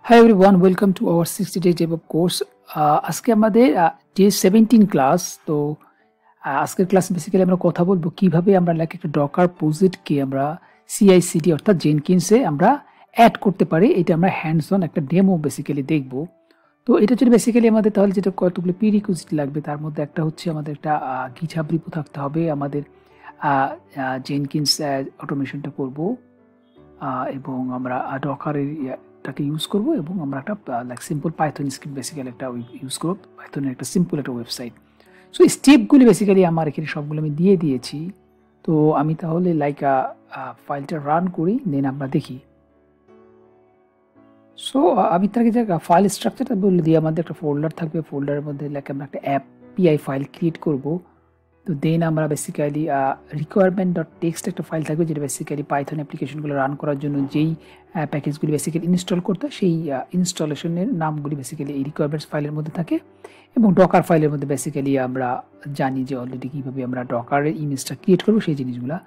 Hi everyone, welcome to our 60 day DevOps course. আজকে আমাদের day 17 class. তো আজকের ক্লাসে বেসিক্যালি আমরা কথা বলবো কিভাবে আমরা একটা ডকার প্রজেক্টকে আমরা CI/CD অর্থাৎ জেনকিন্সে আমরা অ্যাড করতে পারি। এটা আমরা হ্যান্ডস অন একটা ডেমো বেসিক্যালি দেখব। তো এটার জন্য বেসিক্যালি আমাদের তাহলে যেটা কতগুলো প্রিরিকুইজিট লাগবে, তার মধ্যে একটা হচ্ছে আমাদের একটা GitHub রিপো থাকতে হবে, আমাদের জেনকিন্স অটোমেশনটা করব এবং আমরা ডকারের টাকে ইউজ করব এবং আমরা একটা সিম্পল পাইথন স্ক্রিপ্ট বেসিক্যালি একটা ইউজ করব, পাইথনের একটা সিম্পল একটা ওয়েবসাইট। সো স্টেপগুলি বেসিক্যালি আমার এখানে সবগুলো আমি দিয়ে দিয়েছি। তো আমি তাহলে ফাইলটা রান করি, দেন আমরা দেখি। সো আমি তার আগে ফাইল স্ট্রাকচারটা বলে দিই। আমাদের একটা ফোল্ডার থাকবে, ফোল্ডারের মধ্যে আমরা একটা API ফাইল ক্রিয়েট করব। তো দেন আমরা বেসিক্যালি requirement.txt একটা ফাইল থাকবে, যেটা বেসিক্যালি পাইথন অ্যাপ্লিকেশনগুলো রান করার জন্য যেই প্যাকেজগুলি বেসিক্যালি ইনস্টল করতে সেই ইনস্টলেশনের নামগুলি বেসিক্যালি এই রিকোয়ারমেন্টস ফাইলের মধ্যে থাকে। এবং ডকার ফাইলের মধ্যে বেসিক্যালি আমরা জানি যে অলরেডি কীভাবে আমরা ডকারের ইমেজটা ক্রিয়েট করবো সেই জিনিসগুলো।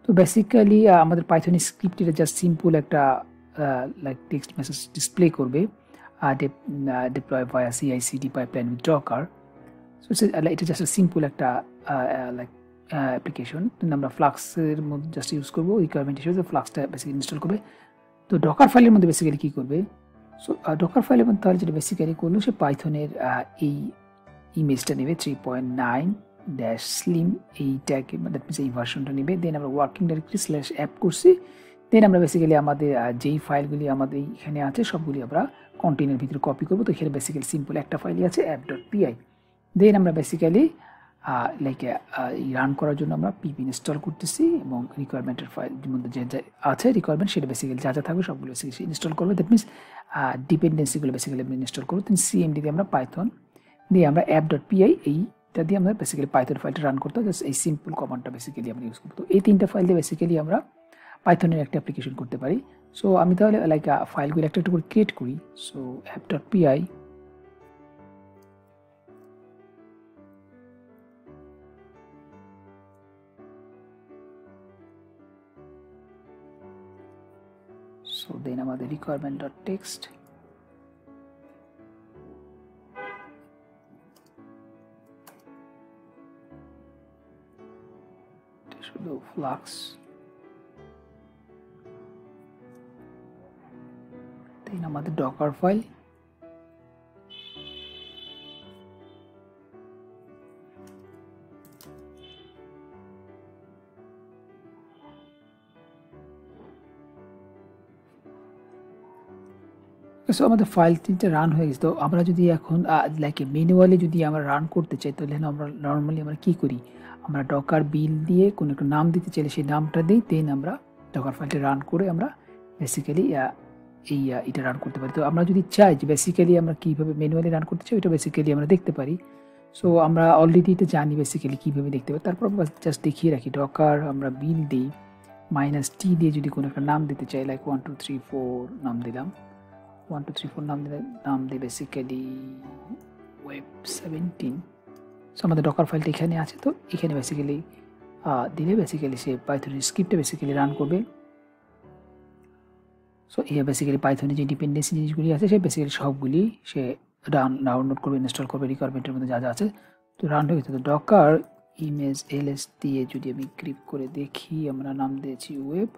তো বেসিক্যালি আমাদের পাইথন স্ক্রিপ্ট এটা জাস্ট সিম্পল একটা টেক্সট মেসেজ ডিসপ্লে করবে, deploy via CI/CD pipeline with Docker. So এটা জাস্ট সিম্পল একটা অ্যাপ্লিকেশন। আমরা ফ্লাক্সের মধ্যে জাস্ট ইউজ করবো, রিকোয়ারমেন্ট হিসেবে ফ্লাক্সটা বেসিক্যালি ইনস্টল করবে। তো ডকার ফাইলের মধ্যে বেসিক্যালি কী করবে, সো ডকার ফাইলের মধ্যে তাহলে যেটা বেসিক্যালি করলো, সে পাইথনের এই ইমেজটা নেবে 3.9-slim এই ট্যাগ, দ্যাট মিনস এই ভার্সনটা নেবে। দেন আমরা ওয়ার্কিং ডাইরেক্টরি /app করছি। দেন আমরা বেসিক্যালি আমাদের যেই ফাইলগুলি আমাদের এখানে আছে সবগুলি আমরা কন্টেনারের ভিতরে কপি করবো। তো এখানে বেসিক্যালি সিম্পল একটা ফাইলই আছে, app.py। দেন আমরা বেসিক্যালি রান করার জন্য আমরা পিপি ইনস্টল করতেছি এবং রিকোয়ারমেন্টের ফাইলের মধ্যে যে আছে রিকোয়ারমেন্ট সেটা বেসিক্যালি যা থাকবে সবগুলো বেসিক্যালি ইনস্টল করবে। দ্যাট মিনস ডিপেন্ডেন্সিগুলো বেসিক্যালি আমরা ইনস্টল করবো। দেন CMD দিয়ে আমরা পাইথন দিয়ে আমরা app.py এইটা দিয়ে আমরা বেসিক্যালি পাইথন ফাইলটা রান করতে হয়। জাস্ট এই সিম্পল কমান্ডটা বেসিক্যালি আমরা ইউজ করবো। তো এই তিনটা ফাইল দিয়ে বেসিক্যালি আমরা পাইথনের একটা অ্যাপ্লিকেশন করতে পারি। সো আমি তাহলে ফাইলগুলো একটা করে ক্রিয়েট করি। সো app.py, so then আমাদের requirement.txt, শুধু flux, then আমাদের docker ফাইল, সো আমাদের ফাইল তিনটা রান হয়ে গেছে। তো আমরা যদি এখন ম্যানুয়ালি যদি আমরা রান করতে চাই, তাহলে আমরা নর্মালি আমরা কী করি, আমরা ডকার বিল দিয়ে কোনো একটা নাম দিতে চাইলে সেই নামটা দিই। দেন আমরা ডকার ফাইলটা রান করে আমরা বেসিক্যালি এটা রান করতে পারি। তো আমরা যদি চাই যে বেসিক্যালি আমরা কীভাবে ম্যানুয়ালি রান করতে চাই, ওইটা বেসিক্যালি আমরা দেখতে পারি। সো আমরা অলরেডি এটা জানি বেসিক্যালি কীভাবে দেখতে পারি। তারপর আমরা জাস্ট দেখিয়ে রাখি, ডকার আমরা বিল দিই -t দিয়ে যদি কোনো একটা নাম দিতে চাই, 1 2 3 4 নাম দিলাম, 1 2 3 4 নাম দিয়ে বেসিক্যালি web17। সো আমাদের ডকার ফাইলটা এখানে আছে। তো এখানে বেসিক্যালি দিলে বেসিক্যালি সে পাইথনের স্ক্রিপ্টে বেসিক্যালি রান করবে। সো এই বেসিক্যালি পাইথনের যে ডিপেন্ডেন্সি জিনিসগুলি আছে সে বেসিক্যালি সবগুলি সে ডাউনলোড করবে, ইনস্টল করবে, রিকোয়ারমেন্টের মধ্যে যা যা আছে। তো রান হয়ে গেছে। তো ডকার ইমেজ ls দিয়ে যদি আমি ক্রিপ করে দেখি, আমরা নাম দিয়েছি ওয়েব।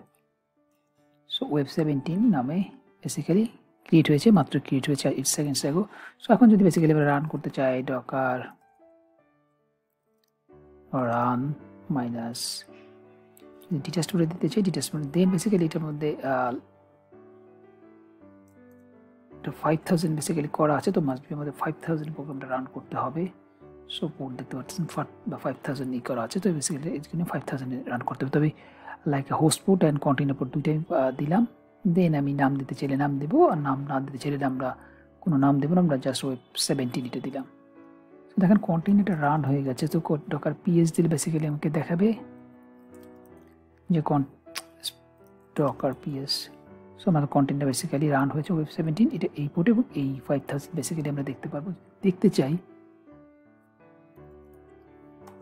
সো web17 নামে বেসিক্যালি ক্রিয়েট হয়েছে, মাত্র ক্রিয়েট হয়েছে 8 সেকেন্ডস আগো। সো এখন যদি বেসিক্যালি আমরা রান করতে চাই, ডকার রান মাইনাস ডেটা স্টোরে দিতে চাই, ডেটা স্টোরে দেন বেসিক্যালি এটার মধ্যে 5000 বেসিক্যালি করা আছে। তো মাস্ট বি আমাদের 5000 প্রোগ্রামটা রান করতে হবে। সো পোর্ট দেখতে পাচ্ছেন 5000 করা আছে। তো বেসিক্যালি এর জন্য 5000 রান করতে হবে। তবে host port and container port দুইটাই দিলাম। দেন আমি নাম দিতে চাইলে নাম দেবো, আর নাম না দিতে চাইলে আমরা কোনো নাম দেবো না, আমরা জাস্ট web17 এটা দিলাম। তো দেখেন কন্টেইনারটা রান হয়ে গেছে। তো ডকার ps দিলে বেসিক্যালি আমাকে দেখাবে যে ডকার ps। সো আমার কন্টেন্টটা বেসিক্যালি রান হয়েছে web17 এটা এই পোর্টে, এবং এই 5000 বেসিক্যালি আমরা দেখতে পারবো। দেখতে চাই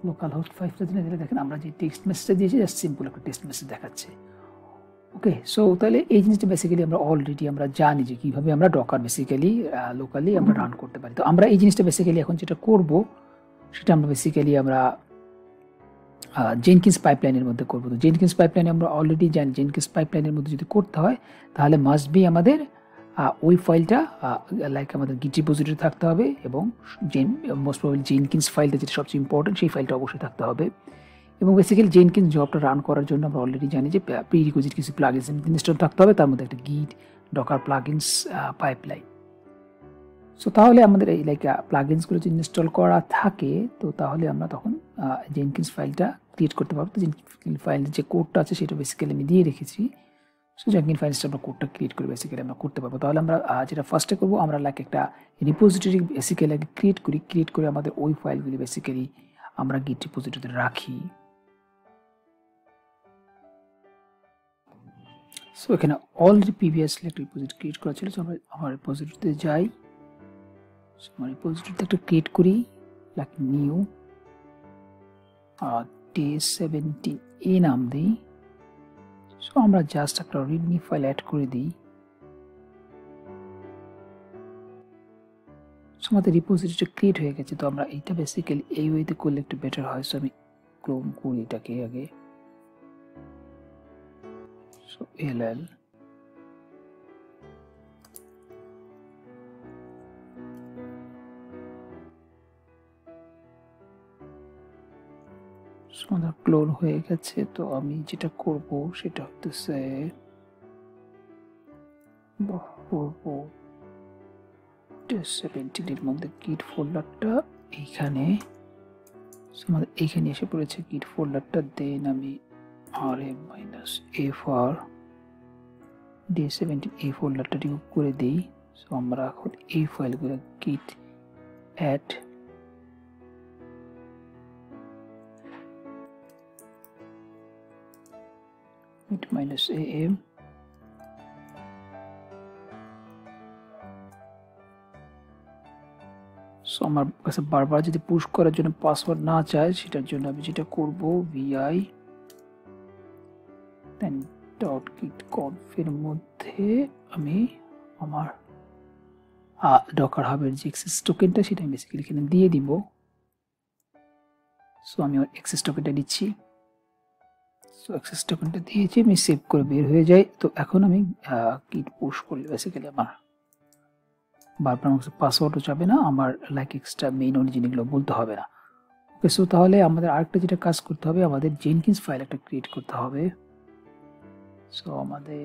লোকাল হোস্ট 5000 দিলে দেখেন আমরা যে টেক্সট মেসেজটা দিয়েছি জাস্ট সিম্পল একটা টেক্সট মেসেজ দেখাচ্ছে। ওকে, সো তাহলে এই জিনিসটা বেসিক্যালি আমরা অলরেডি আমরা জানি যে কীভাবে আমরা ডকার বেসিক্যালি লোকালি আমরা রান করতে পারি। তো আমরা এই জিনিসটা বেসিক্যালি এখন যেটা করব সেটা আমরা বেসিক্যালি আমরা জেনকিন্স পাইপলাইনের মধ্যে করব। তো জেনকিন্স পাইপলাইনে আমরা অলরেডি জানি জেনকিন্স পাইপলাইনের মধ্যে যদি করতে হয় তাহলে মাস্ট বি আমাদের ওই ফাইলটা লাইক আমাদের গিট রিপোজিটরি থাকতে হবে এবং মোস্ট প্রবাবলি জেনকিন্স ফাইলটা যেটা সবচেয়ে ইম্পর্টেন্ট সেই ফাইলটা অবশ্যই থাকতে হবে। এবং বেসিক্যালি জেনকিন্স জবটা রান করার জন্য আমরা অলরেডি জানি যে প্রি রিকুইজিট কিছু প্লাগইনস ইনস্টল থাকতে হবে, তার মধ্যে একটা গিট ডকার প্লাগইনস পাইপলাইন। সো তাহলে আমাদের এই লাইক প্লাগইনসগুলো যদি ইনস্টল করা থাকে তো তাহলে আমরা তখন জেনকিন্স ফাইলটা ক্রিয়েট করতে পারবো। তো জেনকিন্স ফাইলের যে কোডটা আছে সেটা বেসিক্যালি আমি দিয়ে রেখেছি। সো জেনকিন্স ফাইলসটা আমরা কোডটা ক্রিয়েট করে বেসিক্যালি আমরা করতে পারবো। তাহলে আমরা যেটা ফার্স্টে করবো আমরা লাইক একটা রিপোজিটরি বেসিক্যালি ক্রিয়েট করে আমাদের ওই ফাইলগুলি বেসিক্যালি আমরা গিট রিপোজিটরিতে রাখি। সো এখানে অলরেডি প্রিভিয়াসলি একটা রিপোজিটরি ক্রিয়েট করা ছিল। সো আমরা আমার রিপোজিটরিতে যাই, আমার রিপোজিটরিতে একটা ক্রিয়েট করি লাইক নিউ day17 নাম দিই। সো আমরা জাস্ট একটা রিডমি ফাইল অ্যাড করে দিই। সো আমাদের রিপোজিটরিটা ক্রিয়েট হয়ে গেছে। তো আমরা এইটা বেসিক্যালি এই ওয়েতে করলে একটু বেটার হয়। সো আমি ক্লোন করি এটাকে আগে। সো ll আমাদের ক্লোন হয়ে গেছে। তো আমি যেটা করব সেটা হচ্ছে day17 এর মধ্যে গিট ফোল্ডারটা এইখানে, আমাদের এইখানে এসে পড়েছে গিট ফোল্ডারটা। দেন আমি rm-a day17 এই ফোল্ডারটা রিমুভ করে দিই। সো আমরা এখন এই ফাইলগুলো git add -am সো আমার কাছে বারবার যদি পুশ করার জন্য পাসওয়ার্ড না চায় সেটার জন্য আমি যেটা করব vi দেন .git-conf এর মধ্যে আমি আমার ডকার হাবের যে অ্যাক্সেস টোকেনটা সেটা আমি বেসিক্যালি এখানে দিয়ে দিব। সো আমি আমার অ্যাক্সেস টোকেনটা দিচ্ছি। সো অ্যাক্সেস টোকেনটা দিয়েছি, আমি সেভ করে বের হয়ে যাই। তো এখন আমি গিট পুশ করলে বেসিক্যালি আমার বারবার আমার পাসওয়ার্ডও যাবে না, আমার লাইক এক্সট্রা মেইন অরিজিন এগুলো বলতে হবে না। ওকে, সো তাহলে আমাদের আরেকটা যেটা কাজ করতে হবে, আমাদের জেনকিন্স ফাইল একটা ক্রিয়েট করতে হবে। সো আমাদের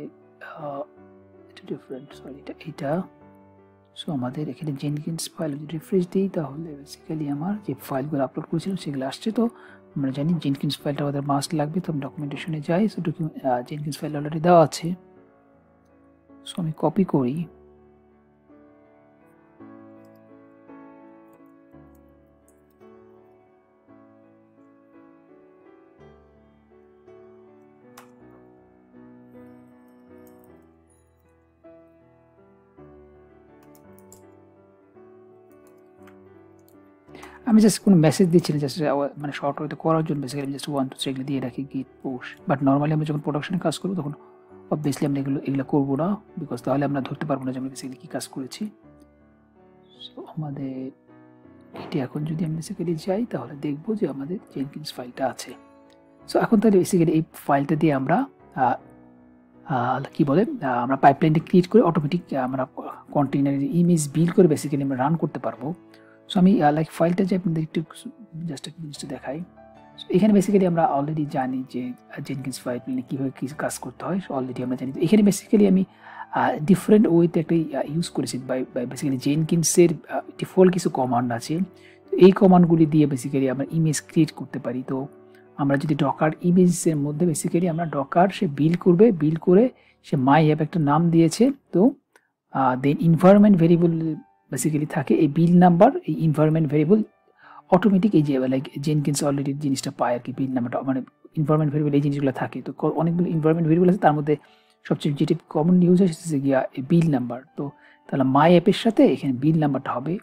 এটা ডিফারেন্ট, সরি এটা। সো আমাদের এখানে জেনকিন্স ফাইল যদি রিফ্রেশ দিই তাহলে বেসিক্যালি আমার যে ফাইলগুলো আপলোড করেছিলাম সেগুলো আসছে। তো আমরা জানি জেনকিন্স ফাইলটা আমাদের মাস্ট লাগবে। তো আমি ডকুমেন্টেশনে যাই। সো জেনকিন্স ফাইল অলরেডি দেওয়া আছে। সো আমি কপি করি, আমি জাস্ট কোনো মেসেজ দিচ্ছি না, জাস্ট মানে শর্ট ওয়েতে করার জন্য বেসিক্যালি জাস্ট 1 2 3 এগুলো দিয়ে রাখি গিট পুশ। বাট নর্মালি আমরা যখন প্রোডাকশনে কাজ করবো তখন অবভিয়াসলি আমরা এগুলো করবো না, বিকজ তাহলে আমরা ধরতে পারবো না যে আমরা বেসিক্যালি কী কাজ করেছি। সো আমাদের এটি এখন যদি আমি বেসিক্যালি যাই তাহলে দেখবো যে আমাদের জেনকিন্স ফাইলটা আছে। সো এখন তাহলে বেসিক্যালি এই ফাইলটা দিয়ে আমরা কি বলে আমরা পাইপলাইনটা ক্রিয়েট করে অটোমেটিক আমরা কন্টেইনারের ইমেজ বিল্ড করে বেসিক্যালি আমরা রান করতে পারবো। সো আমি লাইক ফাইলটা যে আপনাদের একটু জাস্ট একটা জিনিসটা দেখাই। সো এখানে বেসিক্যালি আমরা অলরেডি জানি যে জেনকিন্স ফাইল কীভাবে কী কাজ করতে হয়, অলরেডি আমরা জানি। তো এখানে বেসিক্যালি আমি ডিফারেন্ট ওয়েতে একটা ইউজ করেছি বাই বেসিক্যালি জেনকিন্সের ডিফল্ট কিছু কমান্ড আছে। তো এই কমান্ডগুলি দিয়ে বেসিক্যালি আমরা ইমেজ ক্রিয়েট করতে পারি। তো আমরা যদি ডকার ইমেজের মধ্যে বেসিক্যালি আমরা ডকার সে বিল্ড করে সে মাই অ্যাপ একটা নাম দিয়েছে। তো দেন এনভায়রনমেন্ট ভেরিয়েবল বেসিক্যালি থাকে এই বিল নাম্বার, এই এনভায়রনমেন্ট ভেরিয়েবল অটোমেটিক এই যে লাইক জেনকিন্স অলরেডি জিনিসটা পায় আর কি, বিল নাম্বারটা মানে এনভায়রনমেন্ট ভেরিয়েবল এই জিনিসগুলো থাকে। তো অনেকগুলো এনভায়রনমেন্ট ভেরিয়েবল আছে, তার মধ্যে সবচেয়ে যেটি কমন ইউজ হয় সেটা গিয়া এই বিল নাম্বার। তো তাহলে মাই অ্যাপের সাথে এখানে বিল নাম্বারটা হবে।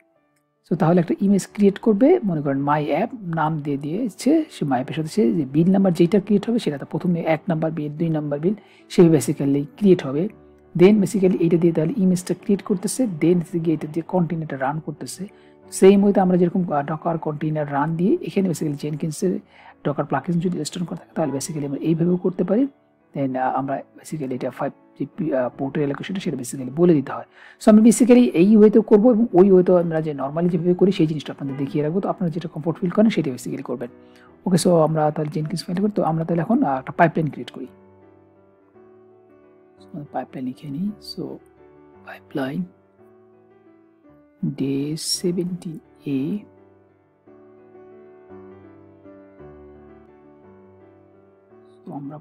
সো তাহলে একটা ইমেজ ক্রিয়েট করবে, মনে করেন মাই অ্যাপ নাম দিয়ে দিয়েছে, সে মাই অ্যাপের সাথে সে যে বিল নাম্বার যেটা ক্রিয়েট হবে সেটা তো প্রথমে 1 নাম্বার বিল 2 নাম্বার বিল সেই বেসিক্যালি ক্রিয়েট হবে। দেন বেসিক্যালি এইটা দিয়ে তাহলে ইমেজটা ক্রিয়েট করতেছে, দেন গিয়ে এটা দিয়ে কন্টেইনারটা রান করতেছে। সেম ওয়েতে আমরা যেরকম ডকার কন্টেইনার রান দিয়ে এখানে বেসিক্যালি জেনকিন্সের ডকার প্লাগইন যদি ইনস্টল করা থাকে তাহলে বেসিক্যালি আমরা এইভাবেও করতে পারি। দেন আমরা বেসিক্যালি এটা 5 যে পোর্টের অ্যালোকেশনটা সেটা বেসিক্যালি বলে দিতে হয়। সো আমি বেসিক্যালি এই ওয়েতেও করবো এবং ওই ওয়েতেও আমরা যে নর্মালি যেভাবে করি সেই জিনিসটা আপনাদের দেখিয়ে রাখবো। তো আপনারা যেটা কমফোর্ট ফিল করেন সেটা বেসিক্যালি করবেন। ওকে, সো আমরা তাহলে জেনকিন্স ফাইল করি। তো আমরা তাহলে এখন একটা পাইপলাইন ক্রিয়েট করি। পাইপলাইন লিখে নিই। সো পাইপলাইন ডে 17A আমরা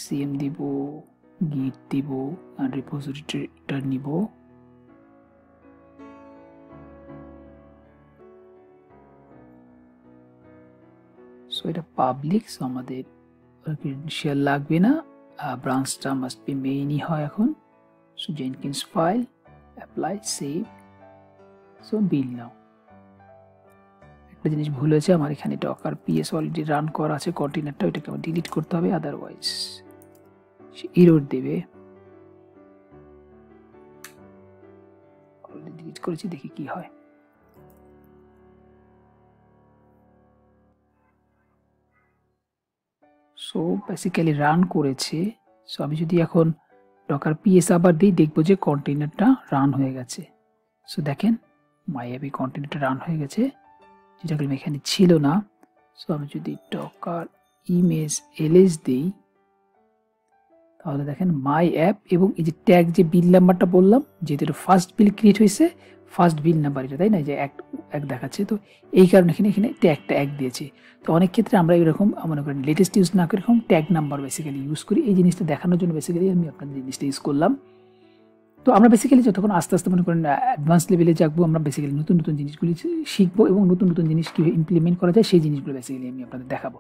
সিএম দিব, গিট দিব, আর রিপোজিটরিটা নিব। সো এটা পাবলিক, সো আমাদের ক্রেডেনশিয়াল লাগবে না, ব্রাঞ্চটা মাস্ট বি মেইনই হয় এখন। So Jenkins file, apply, save, so build now. একটা জিনিস ভুল হয়েছে, আমার এখানে ডকার পিএস অলরেডি রান করা আছে কন্টেইনারটা, ওইটাকে আমার ডিলিট করতে হবে, আদারওয়াইজ সে এরর দেবে। অলরেডি ডিলিট করেছি, দেখি কি হয়। সো বেসিক্যালি রান করেছে। সো আমি যদি এখন ডকার পিএস আবার দিই দেখবো যে কন্টেইনারটা রান হয়ে গেছে। সো দেখেন মাই অ্যাপে কন্টেইনারটা রান হয়ে গেছে, যেটা এখানে ছিল না। সো আমি যদি ডকার ইমেজ এলএস দিই তাহলে দেখেন মাই অ্যাপ এবং এই যে ট্যাগ যে বিল নাম্বারটা বললাম, যেহেতু এটা ফার্স্ট বিল ক্রিয়েট হয়েছে, ফার্স্ট বিল নাম্বার এটা, তাই না, যে এক দেখাচ্ছে, তো এই কারণে এখানে ট্যাগটা 1 দিয়েছে। তো অনেক ক্ষেত্রে আমরা এরকম মনে করেন লেটেস্ট ইউজ না করে এরকম ট্যাগ নাম্বার বেসিক্যালি ইউজ করি। এই জিনিসটা দেখানোর জন্য বেসিক্যালি আমি আপনাদের জিনিসটা ইউজ করলাম। তো আমরা বেসিক্যালি যতক্ষণ আস্তে আস্তে মনে করেন অ্যাডভান্স লেভেলে যাবো, আমরা বেসিক্যালি নতুন নতুন জিনিসগুলি শিখবো এবং নতুন নতুন জিনিস কীভাবে ইমপ্লিমেন্ট করা যায় সেই জিনিসগুলো বেসিক্যালি আমি আপনাদের দেখাবো।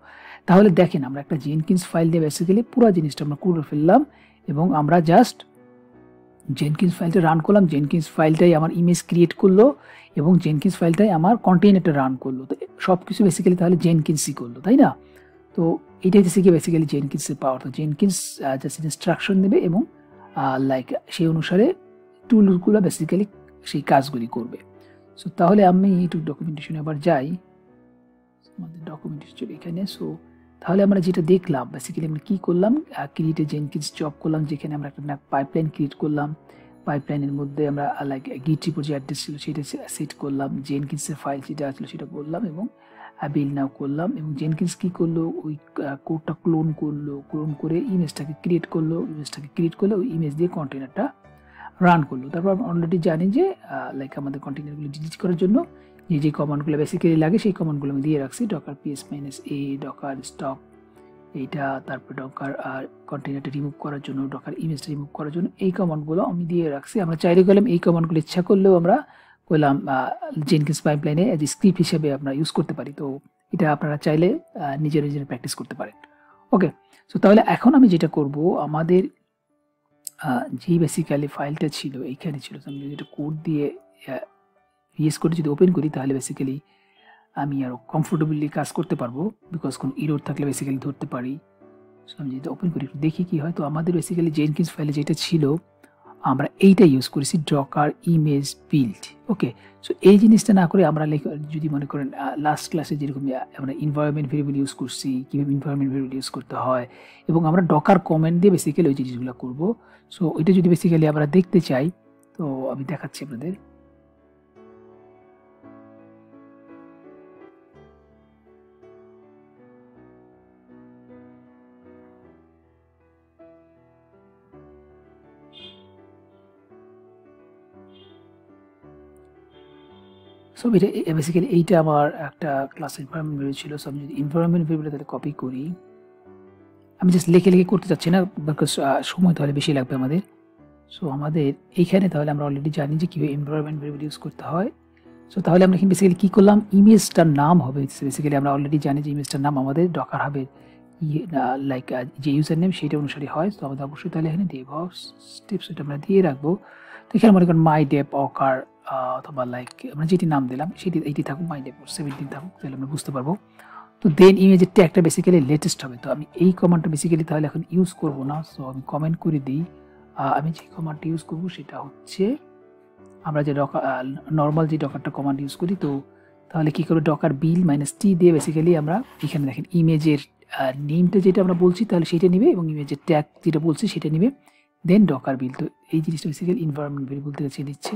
তাহলে দেখেন আমরা একটা জেনকিন্স ফাইল দিয়ে বেসিক্যালি পুরো জিনিসটা আমরা করে ফেললাম এবং আমরা জাস্ট জেনকিন্স ফাইলটা রান করলাম। জেনকিন্স ফাইলটাই আমার ইমেজ ক্রিয়েট করলো এবং জেনকিন্স ফাইলটাই আমার কন্টেইনারটা রান করলো। তো সব কিছু বেসিক্যালি তাহলে জেনকিন্সই করলো, তাই না? তো এটাই হচ্ছে কি বেসিক্যালি জেনকিন্সের পাওয়ার। তো জেনকিন্স জাস্ট ইনস্ট্রাকশন দেবে এবং লাইক সেই অনুসারে টুলগুলো বেসিক্যালি সেই কাজগুলি করবে। সো তাহলে আমি একটু ডকুমেন্টেশনে আবার যাই, আমাদের ডকুমেন্টেশন এখানে। সো তাহলে আমরা যেটা দেখলাম বেসিক্যালি আমরা কী করলাম, ক্রিয়েট এ জেনকিন্স জব করলাম, যেখানে আমরা একটা পাইপলাইন ক্রিয়েট করলাম। পাইপলাইনের মধ্যে আমরা লাইক গিট রিপোর যে অ্যাড্রেস ছিল সেটা সেট করলাম, জেনকিন্সের ফাইল যেটা ছিল সেটা বললাম এবং বিল নাও করলাম। এবং জেনকিন্স কী করলো, ওই কোডটা ক্লোন করলো, ক্লোন করে ইমেজটাকে ক্রিয়েট করলো, ইমেজটাকে ক্রিয়েট করলে ওই ইমেজ দিয়ে কন্টেইনারটা রান করলো। তারপর আমরা অলরেডি জানি যে লাইক আমাদের কন্টেইনারগুলো ডিলিট করার জন্য যে কমান্ডগুলো বেসিক্যালি লাগে সেই কমান্ডগুলো আমি দিয়ে রাখছি, Docker PS -a, Docker stop এইটা, তারপর ডকার কন্টেইনারটা রিমুভ করার জন্য, ডকার ইমেজটা রিমুভ করার জন্য এই কমান্ডগুলো আমি দিয়ে রাখছি। আমরা চাইলে গেলাম এই কমান্ডগুলো ইচ্ছা করলেও আমরা করলাম জেনকিন্স পাইপলাইনে এজ স্ক্রিপ্ট হিসেবে আমরা ইউজ করতে পারি। তো এটা আপনারা চাইলে নিজের প্র্যাকটিস করতে পারেন। ওকে, সো তাহলে এখন আমি যেটা করব, আমাদের যে বেসিক্যালি ফাইলটা ছিল এইখানে ছিল, আমি যদি এটা কোড দিয়ে ভিএস কোডে যদি ওপেন করি তাহলে বেসিক্যালি আমি আরও কমফোর্টেবলি কাজ করতে পারবো, বিকজ কোনো ইরর থাকলে বেসিক্যালি ধরতে পারি। সো আমি যদি ওপেন করি একটু দেখি কী হয়। তো আমাদের বেসিক্যালি জেনকিন্স ফাইলে যেটা ছিল আমরা এইটা ইউজ করেছি, ডকার ইমেজ বিল্ড। ওকে, সো এই জিনিসটা না করে আমরা যদি মনে করেন লাস্ট ক্লাসে যেরকম আমরা এনভায়রনমেন্ট ভেরিয়েবল ইউজ করছি, কীভাবে এনভায়রনমেন্ট ভেরিয়েবল ইউজ করতে হয় এবং আমরা ডকার কমেন্ট দিয়ে বেসিক্যালি ওই জিনিসগুলো করবো। সো এটা যদি বেসিক্যালি আমরা দেখতে চাই তো আমি দেখাচ্ছি আপনাদের। সো এটা বেসিক্যালি এইটা আমার একটা ক্লাস এনভায়রনমেন্ট ভেরিয়েবল ছিল। সো আমি যদি এনভায়রনমেন্ট ভেরিয়েবল তাহলে কপি করি, আমি জাস্ট লিখে করতে চাচ্ছি না, বিকজ সময় তাহলে বেশি লাগবে আমাদের। সো আমাদের এইখানে তাহলে আমরা অলরেডি জানি যে কীভাবে এনভায়রনমেন্ট ভেরিয়েবল ইউজ করতে হয়। সো তাহলে আমরা এখানে বেসিক্যালি কী করলাম, ইমেজটার নাম হবে বেসিক্যালি আমরা অলরেডি জানি যে ইমেজটার নাম আমাদের ডকার হবে লাইক যে ইউজার নেম সেইটা অনুসারে হয়। তো আমাদের অবশ্যই তাহলে এখানে ডেভঅপস টিপস এটা আমরা দিয়ে রাখবো। তো এখানে মনে করেন মাই ডেপ অকার অথবা লাইক আমরা যেটি নাম দিলাম সেটি এইটি থাকুক, মাই ডেপ 17 থাকুক, তাহলে আমরা বুঝতে পারবো। তো দেন ইমেজের ট্যাগটা বেসিক্যালি লেটেস্ট হবে। তো আমি এই কমান্ডটা বেসিক্যালি তাহলে এখন ইউজ করব না, সো আমি কমেন্ট করে দিই। আমি যে কমান্ডটা ইউজ করব সেটা হচ্ছে আমরা যে নর্মাল যে ডকারটা কমান্ড ইউজ করি। তো তাহলে কি করবো, ডকার বিল -t দিয়ে বেসিক্যালি আমরা এখানে দেখেন ইমেজের নেমটা যেটা আমরা বলছি তাহলে সেটা নিবে এবং ইমেজের ট্যাগ যেটা বলছি সেটা নিবে, দেন ডকার বিল। তো এই জিনিসটা বেসিক্যালি এনভায়রনমেন্ট ভেরিয়েবল থেকে চেয়ে নিচ্ছে।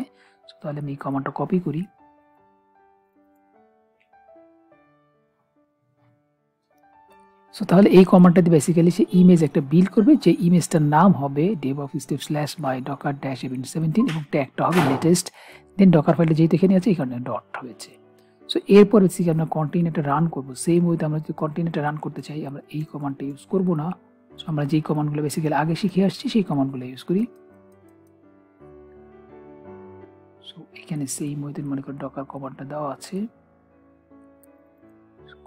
তাহলে আমি এই কমান্ডটা কপি করি, সো তাহলে এই কমান্ডটা দিয়ে বেসিক্যালি সে ইমেজ একটা বিল্ড করবে, যে ইমেজটার নাম হবে dev_by_docker-event17 এবং ট্যাগটা হবে লেটেস্ট, দেন ডকার ফাইলে যেহেতু এখানে আছে এখানে ডট হয়েছে। সো এরপর বেসিক্যালি আমরা কন্টেইনারটা রান করবো। সেম ওয়েতে আমরা যদি কন্টেইনারটা রান করতে চাই আমরা এই কমান্ডটা ইউজ করব না, সো আমরা যেই কমান্ডগুলো বেসিক্যালি আগে শিখে আসছি সেই কমান্ডগুলো ইউজ করি। সো এখানে সেম ওয়েতে মনে করি ডকার কমান্ডটা দেওয়া আছে,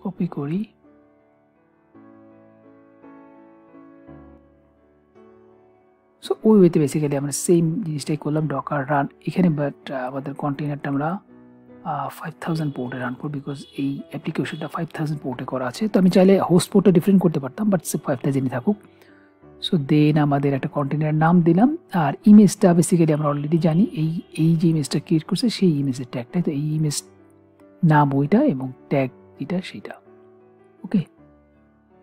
কপি করি, সো ওই ওয়েতে বেসিক্যালি আমরা সেম জিনিসটাই করলাম, ডকার রান এখানে, বাট আমাদের কন্টেইনারটা আমরা 5000 পোর্টে রান করব, বিকজ এই অ্যাপ্লিকেশনটা 5000 পোর্টে করা আছে। তো আমি চাইলে হোস্ট পোর্টটা ডিফারেন্ট করতে পারতাম, বাট সে 5000ই থাকুক। সো দেন আমাদের একটা কন্টেইনার নাম দিলাম, আর ইমেজটা বেসিক্যালি আমরা অলরেডি জানি এই যে ইমেজটা ক্রিয়েট করছে সেই ইমেজের ট্যাগটাই, তো এই ইমেজ নাম ওইটা এবং ট্যাগ যেটা সেটা। ওকে,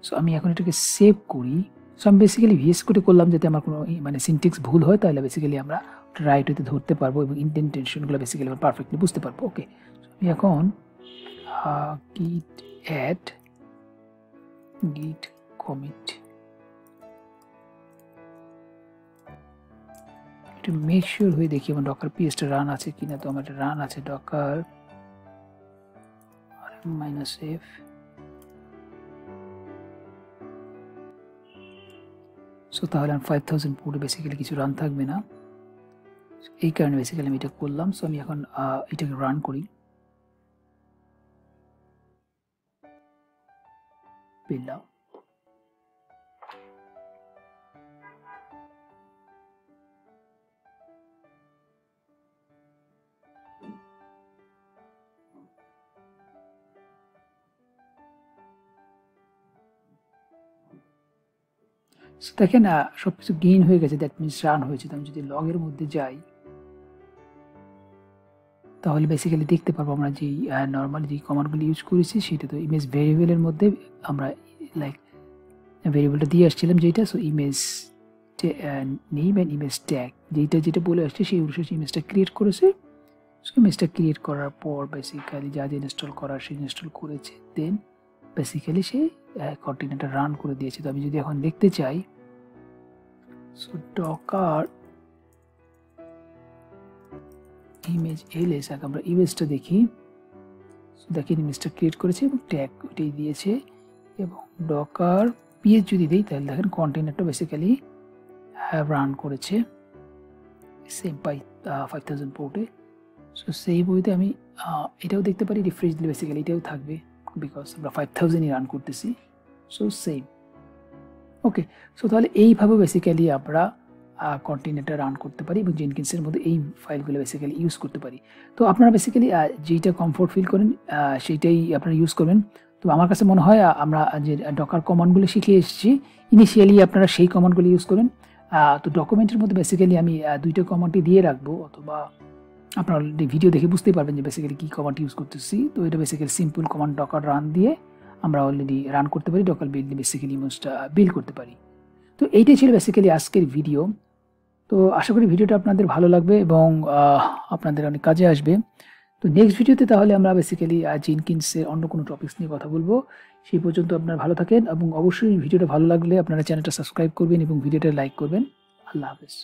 সো আমি এখন এটাকে সেভ করি। সো আমি বেসিক্যালি ভিএস কোডে করলাম যাতে আমার কোনো মানে সিনট্যাক্স ভুল হয়, তাহলে বেসিক্যালি আমরা রাইট ওয়েতে ধরতে পারবো এবং ইন্টেনশনগুলো বেসিক্যালি আমরা পারফেক্টলি বুঝতে পারবো। ওকে, আমি এখন git add git commit একটু মেক শিওর হয়ে দেখি আমার ডকার পিএসটা রান আছে কিনা। তো আমার রান আছে ডকার -f, সো তাহলে আমি 5000 পুরো বেসিক্যালি কিছু রান থাকবে না, এই কারণে বেসিক্যালি আমি এটা করলাম। সো আমি এখন এটাকে রান করি, পেলাম। দেখেন সবকিছু গেইন হয়ে গেছে, দ্যাট মিনস রান হয়েছে। তো আমি যদি লগের মধ্যে যাই তাহলে বেসিক্যালি দেখতে পারবো আমরা যেই নর্মাল যে কমান্ডগুলো ইউজ করেছি সেটা। তো ইমেজ ভেরিয়েবলের মধ্যে আমরা লাইক ভেরিয়েবলটা দিয়ে আসছিলাম যেটা, so image name and image tag যেটা বলে আসছে সেই অনুসারে ইমেজটা ক্রিয়েট করেছে। সো ইমেজটা ক্রিয়েট করার পর বেসিক্যালি যা ইনস্টল করার সে ইনস্টল করেছে, দেন বেসিক্যালি সে কন্টেইনারটা রান করে দিয়েছে। তো আমি যদি এখন দেখতে চাই, সো ডকার ইমেজ ls, আমরা ইমেজটা দেখি। সো দেখেন ইমেজটা ক্রিয়েট করেছে এবং ট্যাগ ওইটাই দিয়েছে, এবং ডকার ps যদি দিই তাহলে দেখেন কন্টেইনারটা বেসিক্যালি রান করেছে সেম 5000 পোর্টে। সো সেই বইতে আমি এটাও দেখতে পারি, রিফ্রেশ দিলে বেসিক্যালি এটাও থাকবে, বিকজ আমরা 5000ই রান করতেছি। So same. ওকে, সো তাহলে এইভাবে বেসিক্যালি আমরা কন্টেইনারটা রান করতে পারি এবং জেনকিন্সের মধ্যে এই ফাইলগুলো বেসিক্যালি ইউজ করতে পারি। তো আপনারা বেসিক্যালি যেইটা কমফোর্ট ফিল করেন সেইটাই আপনারা ইউজ করবেন। তো আমার কাছে মনে হয় আমরা যে ডকার কমান্ডগুলো শিখে এসেছি, ইনিশিয়ালি আপনারা সেই কমান্ডগুলো ইউজ করেন। তো ডকুমেন্টের মধ্যে বেসিক্যালি আমি দুইটা কমান্ডই দিয়ে রাখবো, অথবা আপনারা অলরেডি ভিডিও দেখে বুঝতেই পারবেন যে বেসিক্যালি কী কমান্ড ইউজ করতেছি। তো এটা basically simple command Docker run দিয়ে আমরা অলরেডি রান করতে পারি, ডকার বিল্ড দিয়ে বেসিক্যালি ইমেজটা বিল্ড করতে পারি। তো এইটাই ছিল বেসিক্যালি আজকের ভিডিও। তো আশা করি ভিডিওটা আপনাদের ভালো লাগবে এবং আপনাদের অনেক কাজে আসবে। তো নেক্সট ভিডিওতে তাহলে আমরা বেসিক্যালি জেনকিন্সের অন্য কোনো টপিকস নিয়ে কথা বলবো। সেই পর্যন্ত আপনারা ভালো থাকেন এবং অবশ্যই ভিডিওটা ভালো লাগলে আপনারা চ্যানেলটা সাবস্ক্রাইব করবেন এবং ভিডিওটা লাইক করবেন। আল্লাহ হাফেজ।